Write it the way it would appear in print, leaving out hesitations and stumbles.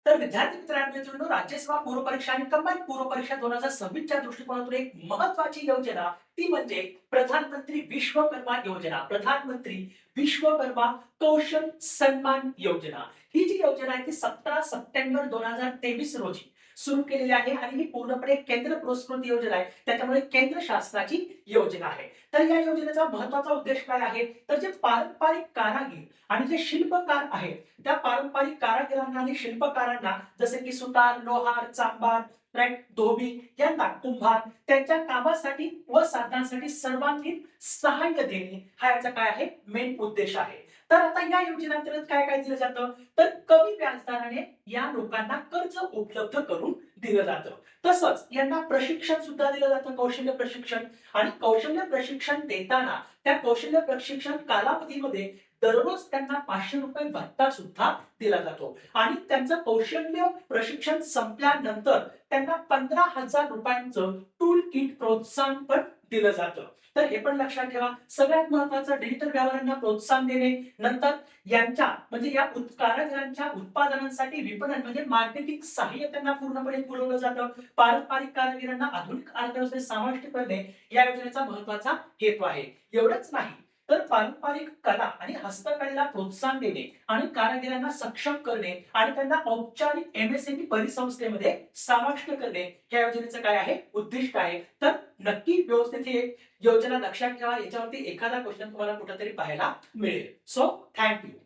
तर विद्यार्थी मित्रांनो, राज्यसेवा पूर्व परीक्षा आणि कंबाईन पूर्व परीक्षा 2026च्या दृष्टिकोनातून एक महत्त्वाची योजना ती म्हणजे प्रधानमंत्री विश्वकर्मा योजना. प्रधानमंत्री विश्वकर्मा कौशल सन्मान योजना. ही जी योजना आहे ती 17 सप्टेंबर 2023 रोजी सुरू केलेली आहे आणि ही पूर्णपणे केंद्र पुरस्कृत योजना आहे. त्याच्यामुळे केंद्र शासनाची योजना आहे. तर या योजनेचा महत्त्वाचा उद्देश काय आहे? तर जे पारंपरिक कारागीर आणि जे शिल्पकार आहेत त्या पारंपरिक कारागिरांना आणि शिल्पकारांना जसे की सुतार, लोहार, चांभार, राईट, धोबी यांना कुंभार त्यांच्या कामासाठी व साधनांसाठी सर्वांगीण सहाय्य देणे हा याचा काय आहे मेन उद्देश आहे. तर आता या योजनेअंतर्गत काय काय दिलं जातं? तर कमी व्याजदराने या लोकांना कर्ज उपलब्ध करून दिलं जातं. तसंच यांना प्रशिक्षण सुद्धा दिलं जातं, कौशल्य प्रशिक्षण. आणि कौशल्य प्रशिक्षण देताना त्या कौशल्य प्रशिक्षण कालावधीमध्ये दररोज त्यांना ₹500 भत्ता सुद्धा दिला जातो आणि त्यांचं कौशल्य प्रशिक्षण संपल्यानंतर त्यांना ₹15,000 टूल किट प्रोत्साहन पण दिलं जातं. तर हे पण लक्षात ठेवा. सगळ्यात महत्त्वाचं डिजिटल व्यवहारांना प्रोत्साहन देणे. नंतर यांच्या म्हणजे या कारागिरांच्या उत्पादनांसाठी विपणन म्हणजे मार्केटिंग सहाय्य त्यांना पूर्णपणे पुरवलं जातं. पारंपरिक कारागिरांना आधुनिक अर्थव्यवस्थेत समाविष्ट करणे या योजनेचा महत्त्वाचा हेतू आहे. एवढंच नाही तर पारंपरिक कला आणि हस्तकलेला प्रोत्साहन देणे आणि कारागिरांना सक्षम करणे आणि त्यांना औपचारिक एमएसएमई परिसंस्थेमध्ये समाविष्ट करणे या योजनेचं काय आहे उद्दिष्ट आहे. तर नक्की व्यवस्थित ही योजना लक्षात ठेवा. याच्यावरती एखादा क्वेश्चन तुम्हाला कुठेतरी पाहायला मिळेल. So thank you.